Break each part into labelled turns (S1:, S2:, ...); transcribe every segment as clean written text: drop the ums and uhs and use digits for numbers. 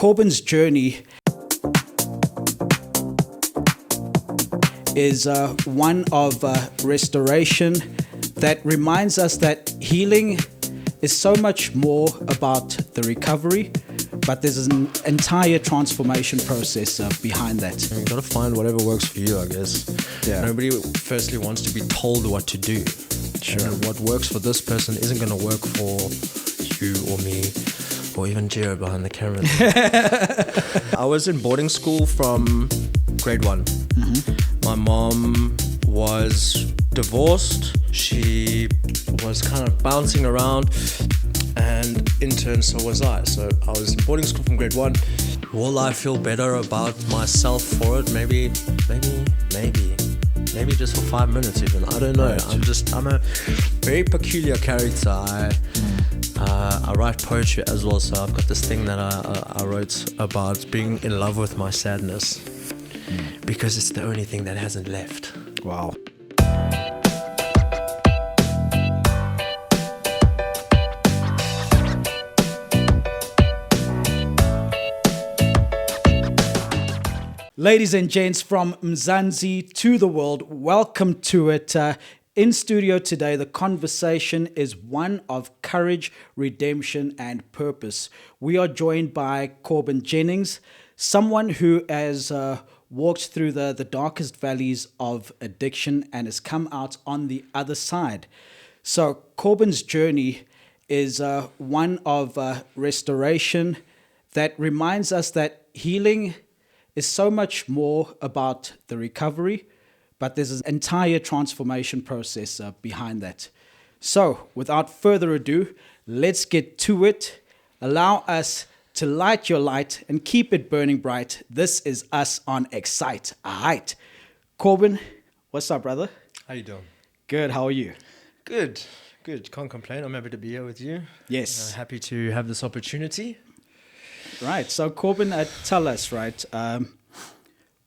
S1: Corbin's journey is one of restoration that reminds us that healing is so much more about the recovery, but there's an entire transformation process behind that.
S2: You gotta find whatever works for you, I guess.
S1: Yeah.
S2: Nobody firstly wants to be told what to do.
S1: Sure.
S2: And what works for this person isn't gonna work for you or me or even Gio behind the camera. I was in boarding school from grade 1. Mm-hmm. My mom was divorced. She was kind of bouncing around, and in turn so was I. So I was in boarding school from grade 1. Will I feel better about myself for it? Maybe just for 5 minutes even. I don't know. I'm a very peculiar character. I write poetry as well, so I've got this thing that I wrote about being in love with my sadness because it's the only thing that hasn't left.
S1: Wow. Ladies and gents, from Mzansi to the world, welcome to it. In studio today, the conversation is one of courage, redemption, and purpose. We are joined by Corban Jennings, someone who has walked through the darkest valleys of addiction and has come out on the other side. So Corbin's journey is one of restoration that reminds us that healing is so much more about the recovery, but there's an entire transformation process behind that. So, without further ado, let's get to it. Allow us to light your light and keep it burning bright. This is us on EXC-i8. Corbin, what's up, brother?
S2: How you doing?
S1: Good, how are you?
S2: Good. Can't complain. I'm happy to be here with you.
S1: Yes.
S2: Happy to have this opportunity.
S1: Right, so Corbin, tell us, right,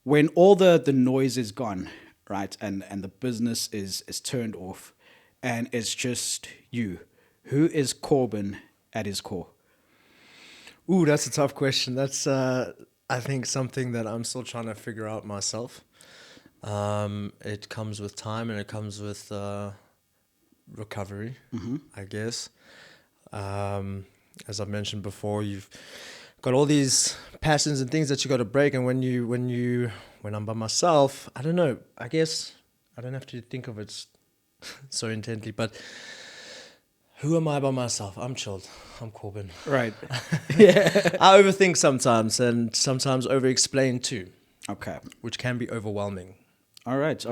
S1: when all the noise is gone, right, and the business is turned off, and it's just you, who is Corbin at his core?
S2: Ooh, that's a tough question. That's, I think, something that I'm still trying to figure out myself. It comes with time and it comes with recovery, I guess. As I've mentioned before, you've got all these passions and things that you got to break, and when I'm by myself, I don't know, I guess I don't have to think of it so intently, but who am I by myself? I'm chilled. I'm Corbin.
S1: Right. Yeah.
S2: I overthink sometimes, and sometimes over-explain too.
S1: Okay.
S2: Which can be overwhelming.
S1: All right.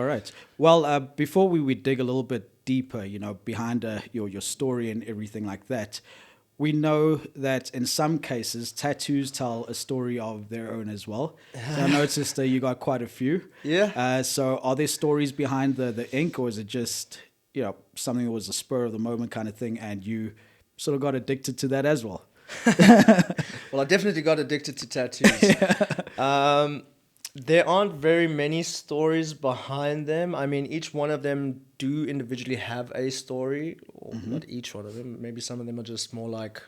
S1: Well, before we dig a little bit deeper, behind your story and everything like that, we know that in some cases, tattoos tell a story of their own as well. So I noticed that you got quite a few.
S2: Yeah.
S1: So are there stories behind the ink, or is it just, something that was a spur of the moment kind of thing, and you sort of got addicted to that as well?
S2: Well, I definitely got addicted to tattoos. There aren't very many stories behind them. I mean, each one of them do individually have a story, or not each one of them. Maybe some of them are just more like,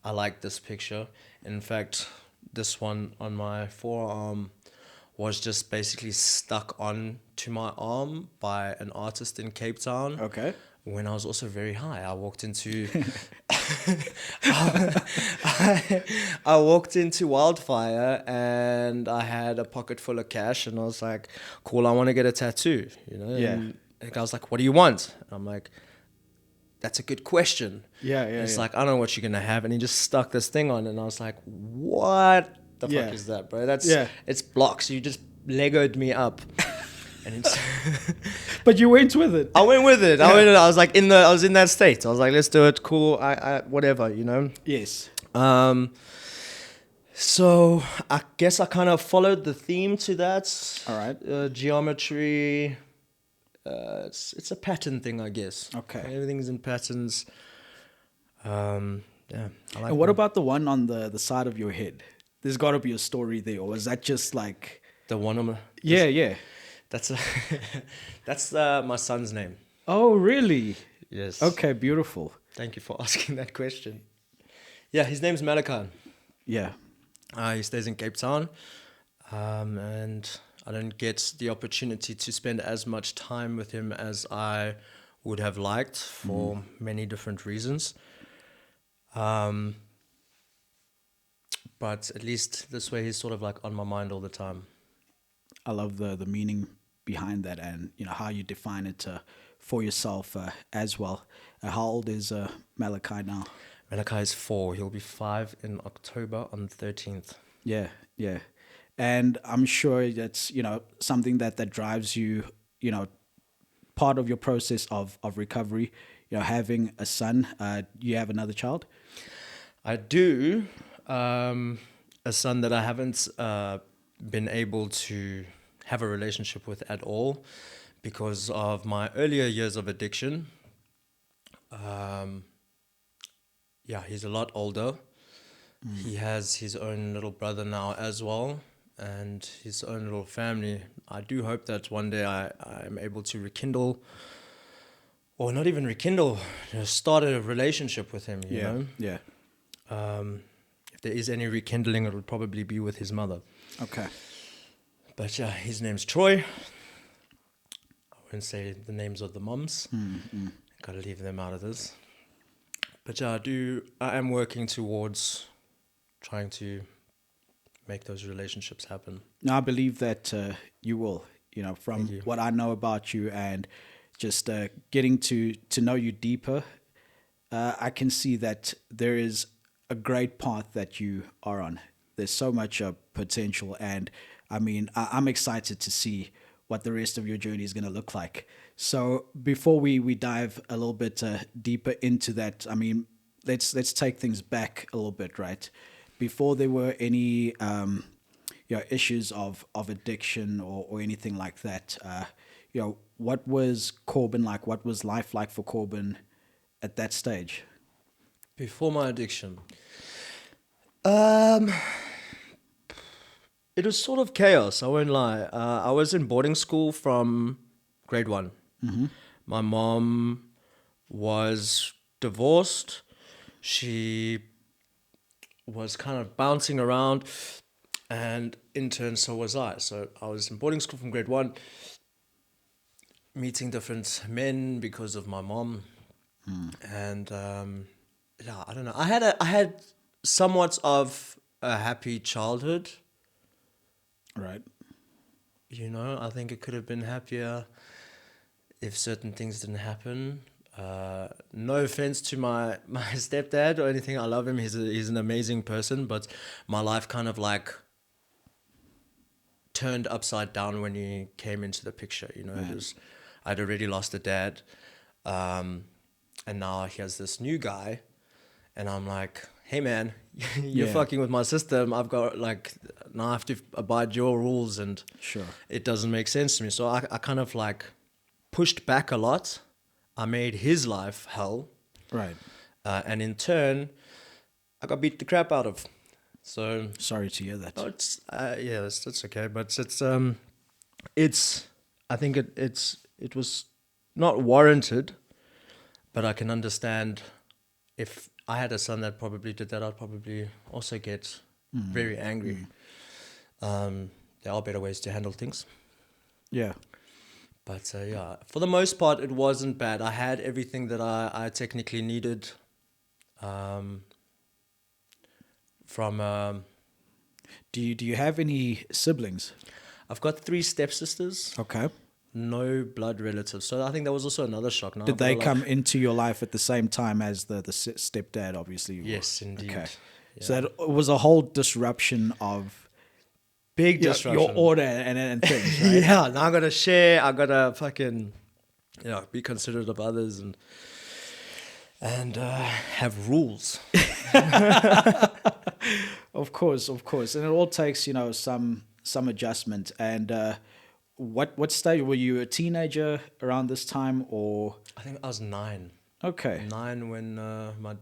S2: I like this picture. In fact, this one on my forearm was just basically stuck on to my arm by an artist in Cape Town.
S1: Okay.
S2: When I was also very high. I walked into I walked into Wildfire and I had a pocket full of cash, and I was like, cool, I want to get a tattoo,
S1: Yeah.
S2: And the guy was like, what do you want? And I'm like, that's a good question.
S1: Yeah.
S2: It's like, I don't know what you're gonna have, and he just stuck this thing on, and I was like, what the fuck is that, bro? It's blocks. You just Legoed me up. And it's
S1: But you went with it.
S2: I went with it. I was like I was in that state. I was like, let's do it. Cool. I whatever,
S1: Yes.
S2: So I guess I kind of followed the theme to that.
S1: All right.
S2: Geometry. It's a pattern thing, I guess.
S1: Okay.
S2: Everything's in patterns. Yeah. I like
S1: And what about the one on the side of your head? There's got to be a story there, or is that just like
S2: the one on?
S1: Yeah.
S2: That's my son's name.
S1: Oh, really?
S2: Yes.
S1: Okay, beautiful.
S2: Thank you for asking that question. Yeah, his name's Malachi.
S1: Yeah.
S2: He stays in Cape Town, and I don't get the opportunity to spend as much time with him as I would have liked for many different reasons. But at least this way he's sort of like on my mind all the time.
S1: I love the meaning behind that, and how you define it for yourself as well. How old is Malachi now?
S2: Malachi is 4. He'll be 5 in October on the 13th.
S1: Yeah, yeah. And I'm sure that's something that drives you, part of your process of recovery, having a son. You have another child?
S2: I do. A son that I haven't been able to have a relationship with at all because of my earlier years of addiction. He's a lot older. He has his own little brother now as well, and his own little family. I do hope that one day I'm able to rekindle, or not even rekindle, start a relationship with him, you know?
S1: Yeah.
S2: If there is any rekindling, it will probably be with his mother.
S1: Okay.
S2: But yeah, his name's Troy. I won't say the names of the moms. Gotta leave them out of this. But yeah, I am working towards trying to make those relationships happen.
S1: Now, I believe that you will, from
S2: you.
S1: what I know about you and just getting to know you deeper, I can see that there is a great path that you are on. There's so much potential, and I mean, I'm excited to see what the rest of your journey is going to look like. So before we dive a little bit deeper into that, I mean, let's take things back a little bit, right? Before there were any issues of addiction or anything like that, what was Corbin like? What was life like for Corbin at that stage?
S2: Before my addiction, it was sort of chaos, I won't lie. I was in boarding school from grade 1. My mom was divorced. She was kind of bouncing around, and in turn, so was I. So I was in boarding school from grade 1, meeting different men because of my mom. And I don't know. I had somewhat of a happy childhood.
S1: Right.
S2: I think it could have been happier if certain things didn't happen. No offense to my stepdad or anything. I love him. He's an amazing person, but my life kind of like turned upside down when he came into the picture. I'd already lost a dad, and now he has this new guy, and I'm like, hey man, you're fucking with my system. I've got now I have to abide your rules, and
S1: Sure.
S2: it doesn't make sense to me. So I kind of like pushed back a lot. I made his life hell.
S1: Right.
S2: And in turn, I got beat the crap out of. So
S1: Sorry to hear that.
S2: it's that's okay. But I think it was not warranted, but I can understand if I had a son that probably did that, I'd probably also get very angry. There are better ways to handle things.
S1: Yeah.
S2: But for the most part, it wasn't bad. I had everything that I technically needed from...
S1: Do you have any siblings?
S2: I've got 3 stepsisters,
S1: Okay.
S2: no blood relatives. So I think that was also another shock. Now
S1: Did
S2: I've got
S1: they
S2: a lot-
S1: come into your life at the same time as the stepdad, obviously?
S2: Yes, indeed.
S1: Okay.
S2: Yeah.
S1: So that was a whole disruption of
S2: Big disruption.
S1: your order and things, right?
S2: Yeah, now I gotta share. I gotta fucking, be considerate of others and have rules.
S1: Of course, and it all takes some adjustment. And what stage were you? A teenager around this time, or
S2: I think I was 9.
S1: okay?
S2: 9 when my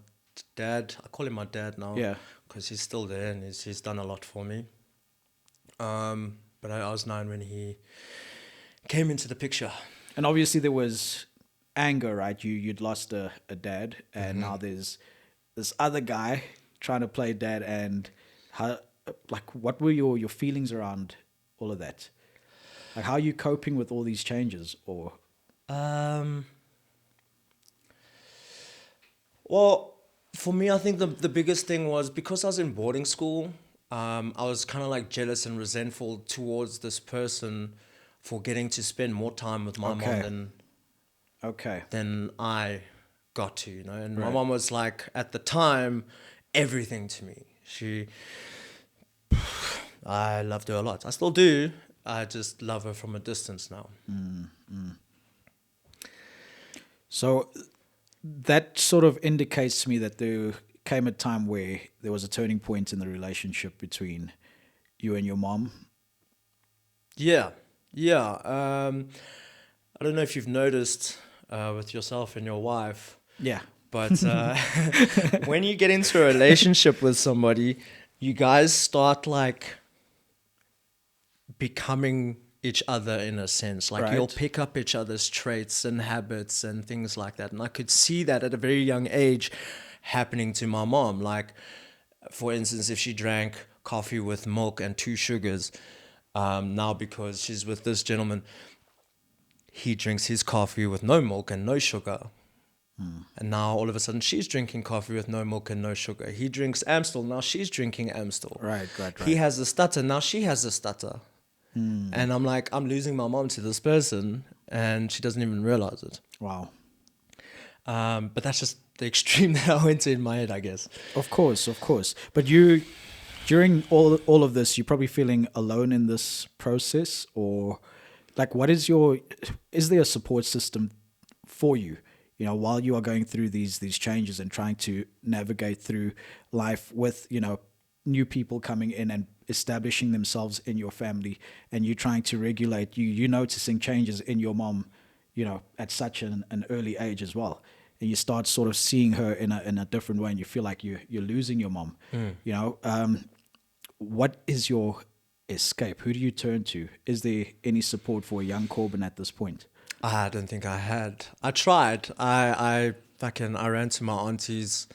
S2: dad, I call him my dad now,
S1: Yeah.
S2: because he's still there and he's done a lot for me. But I was 9 when he came into the picture.
S1: And obviously there was anger, right? You'd lost a dad, and now there's this other guy trying to play dad. And like, what were your feelings around all of that? Like, how are you coping with all these changes? Or
S2: Well, for me, I think the biggest thing was because I was in boarding school, I was kind of like jealous and resentful towards this person for getting to spend more time with my
S1: Okay.
S2: mom
S1: okay,
S2: than I got to, you know. And my
S1: Right.
S2: mom was like, at the time, everything to me. I loved her a lot. I still do. I just love her from a distance now.
S1: so that sort of indicates to me that there came a time where there was a turning point in the relationship between you and your mom.
S2: Yeah, yeah. I don't know if you've noticed with yourself and your wife,
S1: Yeah.
S2: but when you get into a relationship with somebody, you guys start like becoming each other in a sense. Like you'll
S1: Right.
S2: pick up each other's traits and habits and things like that. And I could see that at a very young age happening to my mom. Like, for instance, if she drank coffee with milk and 2 sugars, now because she's with this gentleman, he drinks his coffee with no milk and no sugar. And now all of a sudden she's drinking coffee with no milk and no sugar. He drinks Amstel, now she's drinking Amstel.
S1: Right.
S2: He has a stutter, now she has a stutter. And I'm like, I'm losing my mom to this person, and she doesn't even realize it.
S1: Wow.
S2: But that's just the extreme that I went to in my head, I guess.
S1: Of course. But you, during all of this, you're probably feeling alone in this process, or like, is there a support system for you? You know, while you are going through these changes and trying to navigate through life with, new people coming in and establishing themselves in your family, and you trying to regulate, you noticing changes in your mom, at such an early age as well, and you start sort of seeing her in a different way, and you feel like you're losing your mom. What is your escape? Who do you turn to? Is there any support for a young Corbin at this point?
S2: I don't think I had. I tried. I ran to my auntie's.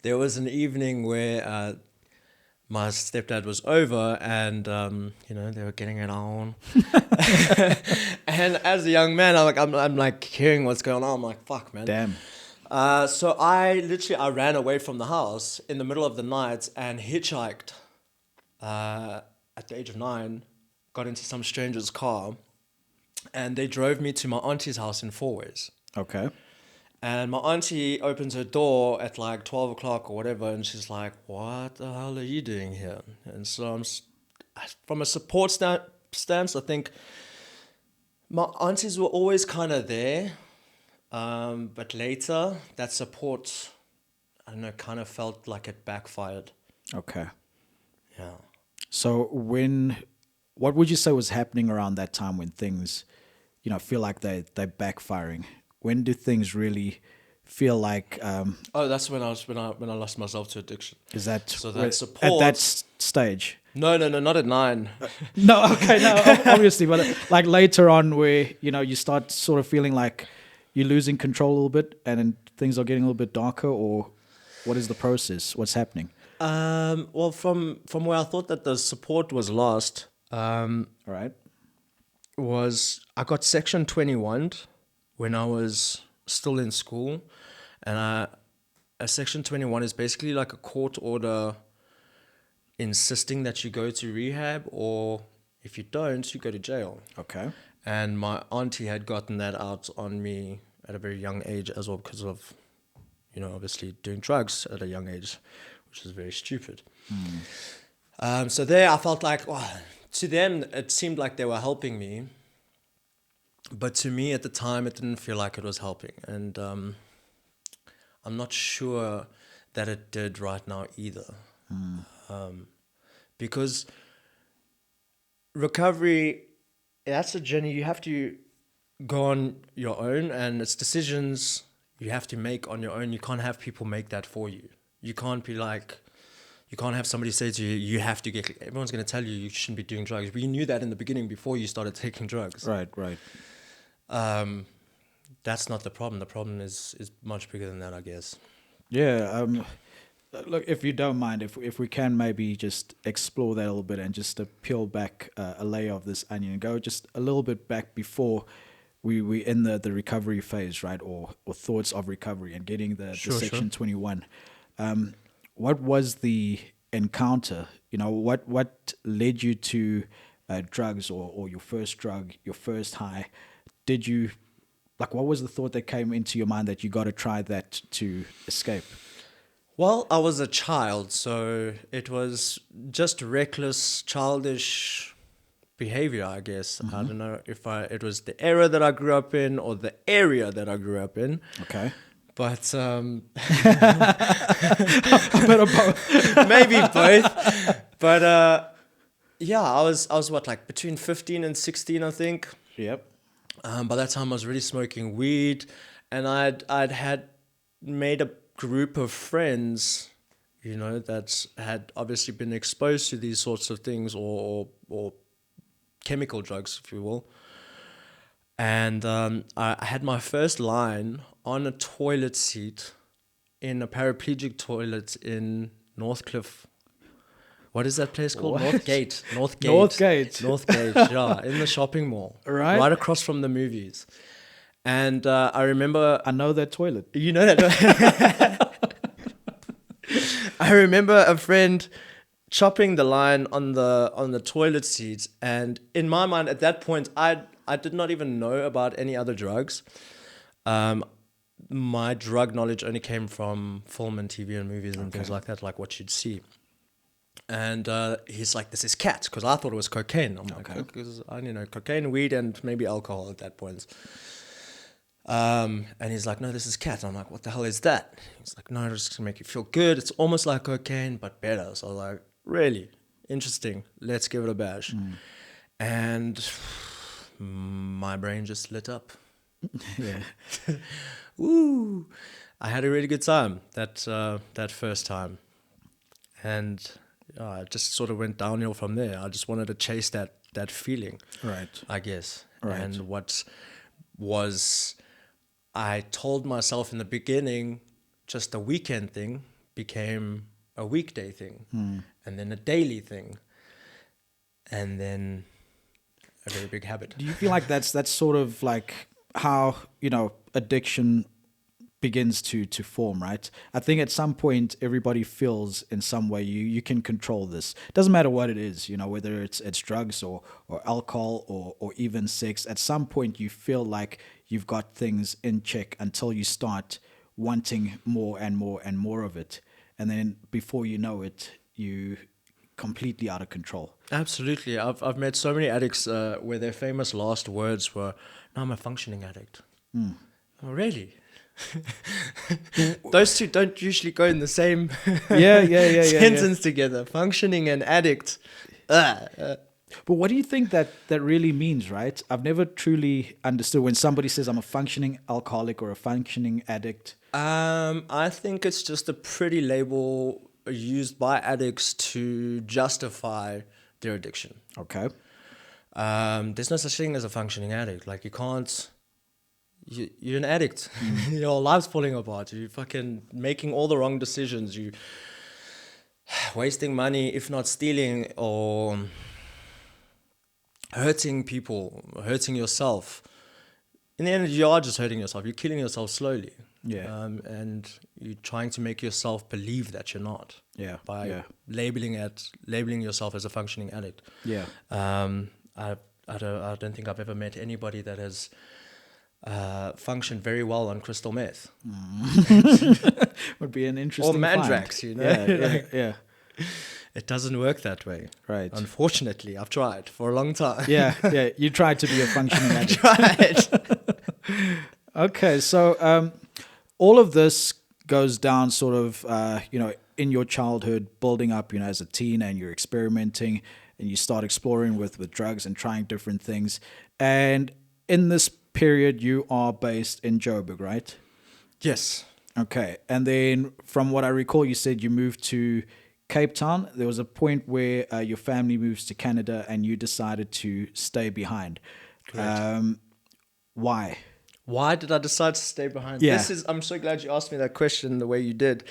S2: There was an evening where my stepdad was over, and they were getting it on. And as a young man, I'm like hearing what's going on. I'm like, fuck, man.
S1: Damn.
S2: So I ran away from the house in the middle of the night and hitchhiked at the age of 9. Got into some stranger's car, and they drove me to my auntie's house in Fourways.
S1: Okay.
S2: And my auntie opens her door at like 12 o'clock or whatever, and she's like, what the hell are you doing here? And so from a support stance, I think my aunties were always kind of there. But later, that support, I don't know, kind of felt like it backfired.
S1: Okay.
S2: Yeah.
S1: So what would you say was happening around that time when things, feel like they're backfiring? When do things really feel like?
S2: That's when I lost myself to addiction.
S1: Is that
S2: So that support
S1: at that stage?
S2: No, not at 9.
S1: No, okay, no, obviously, but like later on, where you start sort of feeling like you're losing control a little bit, and then things are getting a little bit darker, or what is the process? What's happening?
S2: Well, from where I thought that the support was lost,
S1: All right.
S2: was I got Section 21 when I was still in school, and a Section 21 is basically like a court order insisting that you go to rehab, or if you don't, you go to jail.
S1: Okay.
S2: And my auntie had gotten that out on me at a very young age as well, because of, obviously doing drugs at a young age, which is very stupid. So there I felt like, to them, it seemed like they were helping me. But to me at the time, it didn't feel like it was helping. And I'm not sure that it did right now either. Because recovery, that's a journey you have to go on your own, and it's decisions you have to make on your own. You can't have people make that for you. You can't have somebody say to you, you have to get, everyone's going to tell you shouldn't be doing drugs. But you knew that in the beginning before you started taking drugs.
S1: Right.
S2: That's not the problem. The problem is much bigger than that, I guess.
S1: Yeah. Look, if you don't mind, if we can maybe just explore that a little bit and just to peel back a layer of this onion and go just a little bit back before we in the recovery phase, right? Or thoughts of recovery and getting the Section 21. What was the encounter? What led you to drugs or your first drug, your first high? Did you, like, what was the thought that came into your mind that you got to try that to escape?
S2: Well, I was a child, so it was just reckless, childish behavior, I guess. I don't know if it was the era that I grew up in or the area that I grew up in.
S1: Okay.
S2: But
S1: A bit of both.
S2: maybe both. But yeah, I was what, like between 15 and 16, I think.
S1: Yep.
S2: By that time, I was really smoking weed, and I'd had made a group of friends, that had obviously been exposed to these sorts of things or chemical drugs, if you will. And I had my first line on a toilet seat in a paraplegic toilet in Northcliffe. What is that place called?
S1: What?
S2: Northgate.
S1: Northgate.
S2: Yeah, in the shopping mall.
S1: Right
S2: across from the movies. And I remember...
S1: I know that toilet.
S2: You know that? I remember a friend chopping the line on the toilet seat, and in my mind at that point, I did not even know about any other drugs. My drug knowledge only came from film and TV and movies and things like that, like what you'd see. And he's like, "This is cat," because I thought it was cocaine. I'm like, because I only know cocaine, weed, and maybe alcohol at that point. And he's like, "No, this is cat." I'm like, "What the hell is that?" He's like, "No, it's just gonna make you feel good. It's almost like cocaine, but better." So I was like, "Really? Interesting. Let's give it a bash." And my brain just lit up.
S1: Yeah.
S2: Woo! I had a really good time that first time, and I just sort of went downhill from there. I just wanted to chase that feeling,
S1: Right.
S2: I guess.
S1: Right.
S2: And what was, I told myself in the beginning, just a weekend thing became a weekday thing, and then a daily thing, and then a very big habit.
S1: Do you feel like that's sort of like how, addiction begins to form, right? I think at some point everybody feels in some way you can control this. Doesn't matter what it is, whether it's drugs or alcohol or even sex. At some point you feel like you've got things in check until you start wanting more and more and more of it. And then before you know it, you completely out of control.
S2: Absolutely. I've met so many addicts where their famous last words were, "No, I'm a functioning addict." Oh, really? Those two don't usually go in the same sentence together. Functioning and addict.
S1: But what do you think that really means, right? I've never truly understood when somebody says I'm a functioning alcoholic or a functioning addict.
S2: I think it's just a pretty label used by addicts to justify their addiction.
S1: Okay.
S2: There's no such thing as a functioning addict. Like, you can't... You're an addict. Your life's falling apart. You're fucking making all the wrong decisions. You wasting money, if not stealing, or hurting people, hurting yourself. In the end, you are just hurting yourself. You're killing yourself slowly.
S1: Yeah.
S2: And you're trying to make yourself believe that you're not.
S1: Yeah.
S2: By labeling yourself as a functioning addict.
S1: Yeah.
S2: I don't think I've ever met anybody that has functioned very well on crystal meth.
S1: Would be an interesting
S2: or mandrax,
S1: find. Yeah.
S2: It doesn't work that way.
S1: Right.
S2: Unfortunately, I've tried for a long time.
S1: Yeah. You tried to be a functioning addict.
S2: Tried.
S1: Okay, so all of this goes down sort of, in your childhood, building up, as a teen, and you're experimenting, and you start exploring with drugs and trying different things. And in this period, you are based in Joburg, right?
S2: Yes.
S1: Okay, and then from what I recall, you said you moved to Cape Town. There was a point where your family moves to Canada and you decided to stay behind.
S2: Correct.
S1: Why?
S2: Why did I decide to stay behind?
S1: Yeah.
S2: I'm so glad you asked me that question the way you did.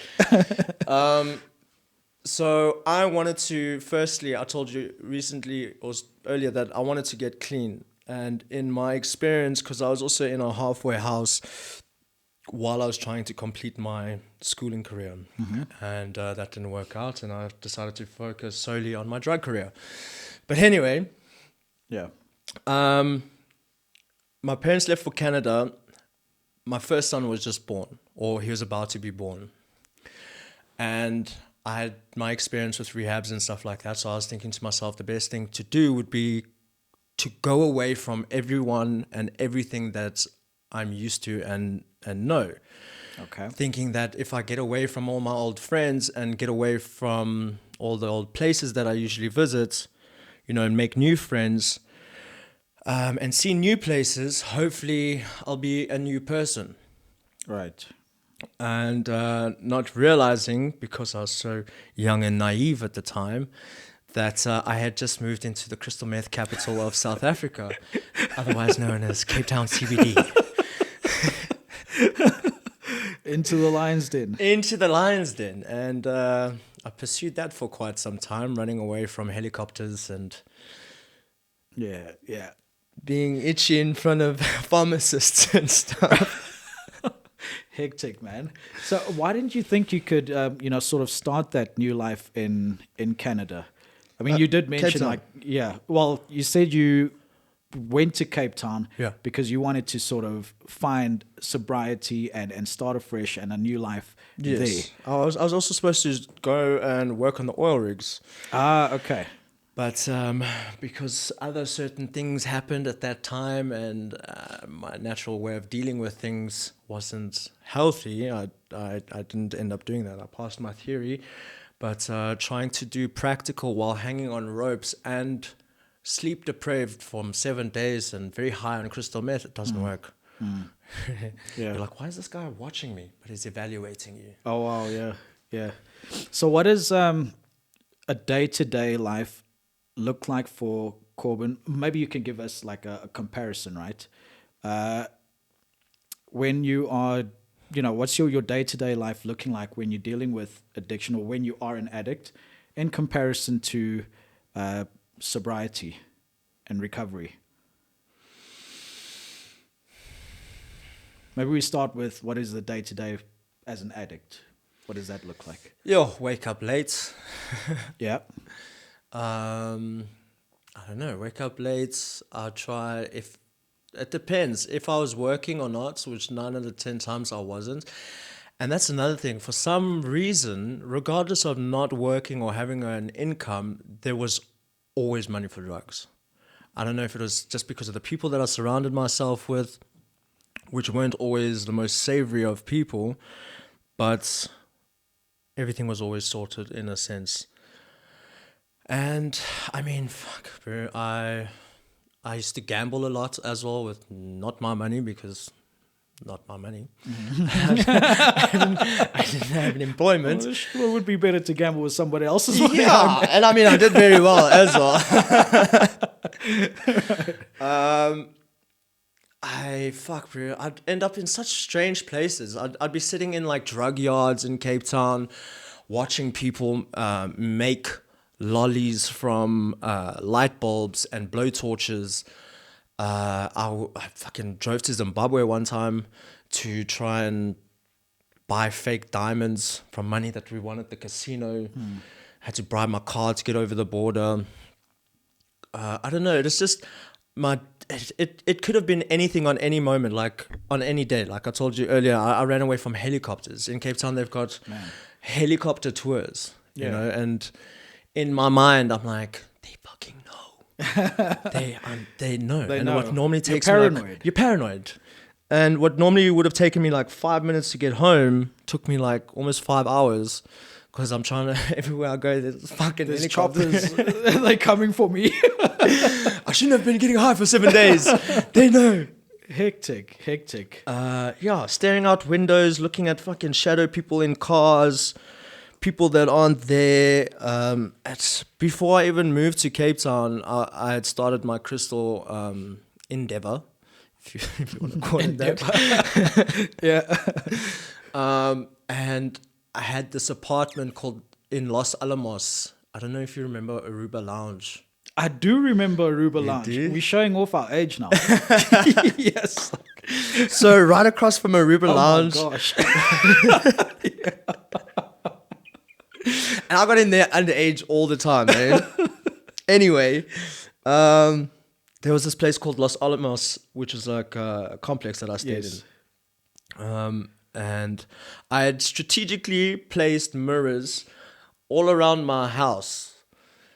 S2: So I wanted to, firstly, I told you recently or earlier that I wanted to get clean. And in my experience, because I was also in a halfway house while I was trying to complete my schooling career. And that didn't work out. And I decided to focus solely on my drug career. But anyway,
S1: Yeah.
S2: my parents left for Canada. My first son was just born, or he was about to be born. And I had my experience with rehabs and stuff like that. So I was thinking to myself, the best thing to do would be to go away from everyone and everything that I'm used to and know.
S1: Okay.
S2: Thinking that if I get away from all my old friends and get away from all the old places that I usually visit, and make new friends, and see new places, hopefully I'll be a new person.
S1: Right.
S2: And not realizing, because I was so young and naive at the time, that I had just moved into the crystal meth capital of South Africa, otherwise known as Cape Town CBD.
S1: Into the lion's den.
S2: Into the lion's den. And I pursued that for quite some time, running away from helicopters and
S1: Yeah.
S2: being itchy in front of pharmacists and stuff.
S1: Hectic, man. So why didn't you think you could, sort of start that new life in Canada? I mean, you did mention well, you said you went to Cape Town because you wanted to sort of find sobriety and start afresh and a new life there.
S2: I was also supposed to go and work on the oil rigs.
S1: Ah, okay.
S2: But because other certain things happened at that time and my natural way of dealing with things wasn't healthy, I didn't end up doing that. I passed my theory, but trying to do practical while hanging on ropes and sleep deprived from 7 days and very high on crystal meth, it doesn't work. You're like, why is this guy watching me? But he's evaluating you.
S1: Oh, wow, yeah. So what is a day-to-day life look like for Corbin? Maybe you can give us like a comparison, right? When you are, what's your day-to-day life looking like when you're dealing with addiction or when you are an addict in comparison to sobriety and recovery? Maybe we start with what is the day-to-day as an addict? What does that look like?
S2: Wake up late.
S1: Yeah.
S2: I don't know, wake up late. I'll try, if it depends if I was working or not, which 9 out of 10 times I wasn't. And that's another thing. For some reason, regardless of not working or having an income, there was always money for drugs. I don't know if it was just because of the people that I surrounded myself with, which weren't always the most savory of people, but everything was always sorted in a sense. And I mean, fuck, bro, I used to gamble a lot as well with not my money, because not my money. I didn't have an employment.
S1: Well, it would be better to gamble with somebody else's money.
S2: Yeah, and I mean, I did very well as well. I'd end up in such strange places. I'd be sitting in like drug yards in Cape Town, watching people make lollies from light bulbs and blowtorches. I fucking drove to Zimbabwe one time to try and buy fake diamonds from money that we won at the casino. Had to bribe my car to get over the border. I don't know. It's just it could have been anything on any moment, like on any day. Like I told you earlier, I ran away from helicopters. In Cape Town, they've got helicopter tours, you know, and in my mind, I'm like, they fucking know. They know.
S1: They
S2: and
S1: know.
S2: what normally takes
S1: You're
S2: me
S1: paranoid.
S2: you're paranoid. And what normally would have taken me like 5 minutes to get home took me like almost 5 hours, because I'm trying to, everywhere I go, there's fucking
S1: There's
S2: helicopters.
S1: choppers. They're coming for me.
S2: I shouldn't have been getting high for 7 days. They know.
S1: Hectic.
S2: Staring out windows, looking at fucking shadow people in cars, people that aren't there. Before I even moved to Cape Town, I had started my crystal endeavor, if you want to call it that.
S1: Yeah.
S2: And I had this apartment called in Los Alamos. I don't know if you remember Aruba Lounge.
S1: I do remember Aruba Lounge.
S2: do?
S1: We're showing off our age now. Yes.
S2: So right across from Aruba
S1: Oh
S2: Lounge,
S1: my gosh.
S2: and I got in there underage all the time, man. Anyway, there was this place called Los Alamos, which is like a complex that I stayed
S1: Yes.
S2: in. And I had strategically placed mirrors all around my house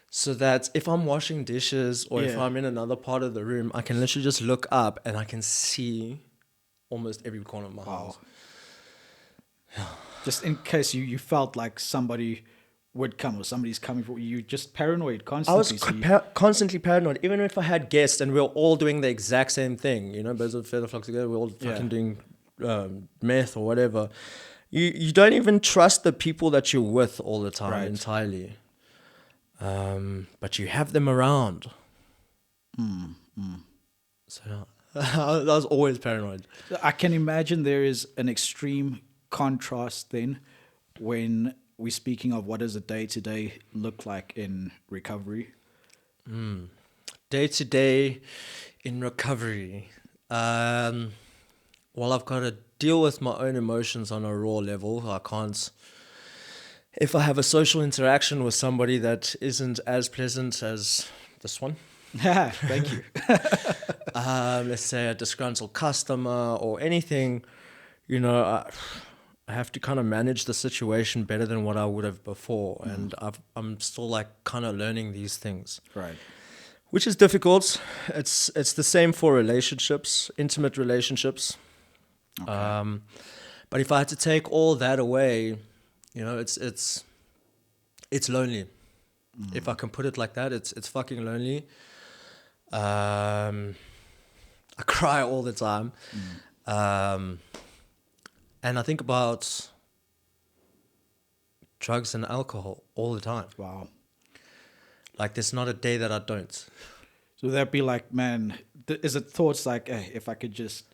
S2: so that if I'm washing dishes or if
S1: Yeah.
S2: I'm in another part of the room, I can literally just look up and I can see almost every corner of my house.
S1: Just in case you felt like somebody would come or somebody's coming for you, just paranoid
S2: I
S1: constantly.
S2: was
S1: so you-
S2: constantly paranoid, even if I had guests and we were all doing the exact same thing. You know, birds of a feather flock together. We're all fucking doing meth or whatever. You don't even trust the people that you're with all the time
S1: Right.
S2: entirely. But you have them around. So I was always paranoid.
S1: I can imagine there is an extreme contrast then when we're speaking of what does a day-to-day look like in recovery.
S2: Day to day in recovery. Well, I've got to deal with my own emotions on a raw level. I can't. If I have a social interaction with somebody that isn't as pleasant as this one,
S1: Thank you.
S2: let's say a disgruntled customer or anything, you know, I have to kind of manage the situation better than what I would have before. And I'm still like kind of learning these things.
S1: Right.
S2: Which is difficult. It's the same for relationships, intimate relationships.
S1: Okay.
S2: But if I had to take all that away, you know, it's lonely. If I can put it like that, it's fucking lonely. I cry all the time. And I think about drugs and alcohol all the time.
S1: Wow.
S2: Like there's not a day that I don't.
S1: So that'd be like, man, is it thoughts like, hey, if I could just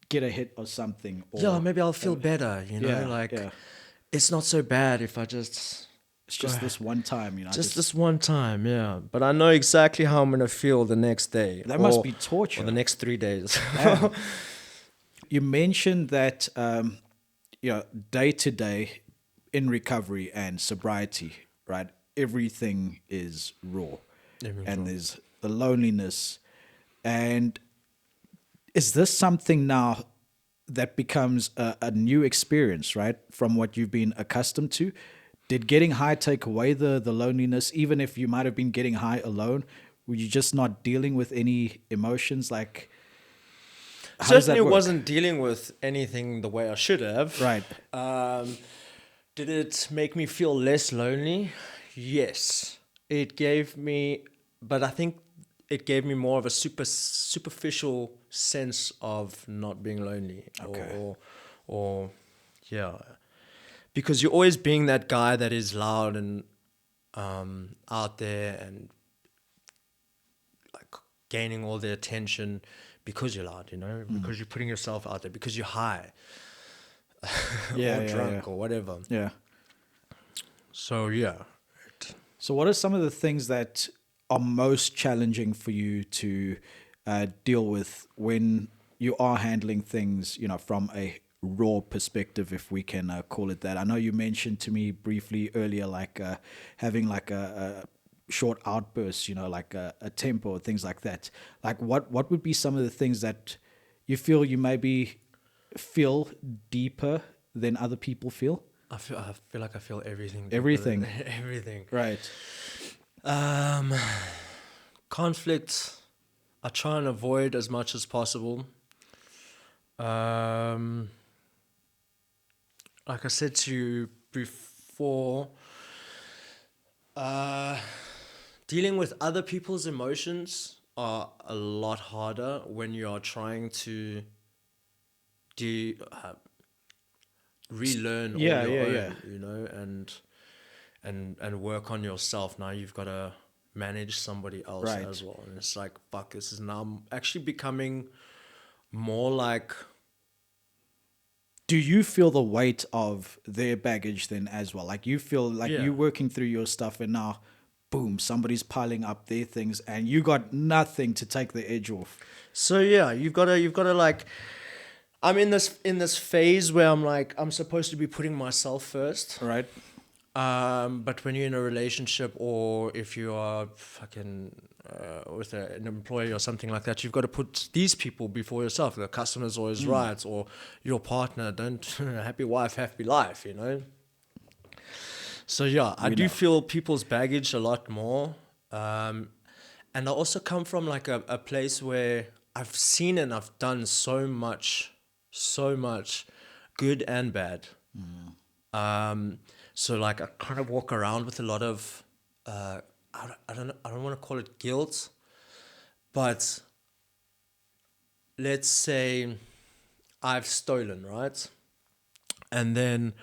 S1: get a hit or something? Or,
S2: Yeah, maybe I'll feel better, you know, it's not so bad if I just...
S1: It's just this one time,
S2: Just this one time, yeah. But I know exactly how I'm going to feel the next day.
S1: That must be torture.
S2: Or the next 3 days.
S1: Yeah. You mentioned that, day to day in recovery and sobriety, right? Everything is raw. And there's the loneliness. And is this something now that becomes a new experience, right? From what you've been accustomed to? Did getting high take away the loneliness? Even if you might have been getting high alone, were you just not dealing with any emotions? Like, how does that
S2: Certainly
S1: work?
S2: wasn't dealing with anything the way I should have.
S1: Right.
S2: Did it make me feel less lonely? Yes. It gave me, but I think it gave me more of a superficial sense of not being lonely.
S1: Okay.
S2: Or yeah. Because you're always being that guy that is loud and out there and like gaining all the attention because you're loud, you know, because you're putting yourself out there, because you're high or drunk or whatever.
S1: Yeah.
S2: So, yeah.
S1: So what are some of the things that are most challenging for you to deal with when you are handling things, from a raw perspective, if we can call it that? I know you mentioned to me briefly earlier, like having like a short outbursts, like a temper or things like that. Like what would be some of the things that you feel you maybe feel deeper than other people feel?
S2: I feel like I feel everything.
S1: Everything.
S2: Everything.
S1: Right.
S2: Conflict, I try and avoid as much as possible. Like I said to you before, dealing with other people's emotions are a lot harder when you are trying to relearn all your own, you know, and work on yourself. Now you've got to manage somebody else
S1: Right.
S2: as well. And it's like, fuck, this is now actually becoming more like...
S1: Do you feel the weight of their baggage then as well? Like you feel like
S2: Yeah.
S1: you working through your stuff and now, boom, somebody's piling up their things and you got nothing to take the edge off.
S2: So yeah, you've got to like, I'm in this phase where I'm supposed to be putting myself first.
S1: Right.
S2: But when you're in a relationship, or if you are fucking with an employee or something like that, you've got to put these people before yourself. The customer's always right, or your partner. Don't happy wife, happy life. You know. So yeah, I do feel people's baggage a lot more, and I also come from like a place where I've seen and I've done so much good and bad. So like I kind of walk around with a lot of I don't want to call it guilt, but let's say I've stolen, right? And then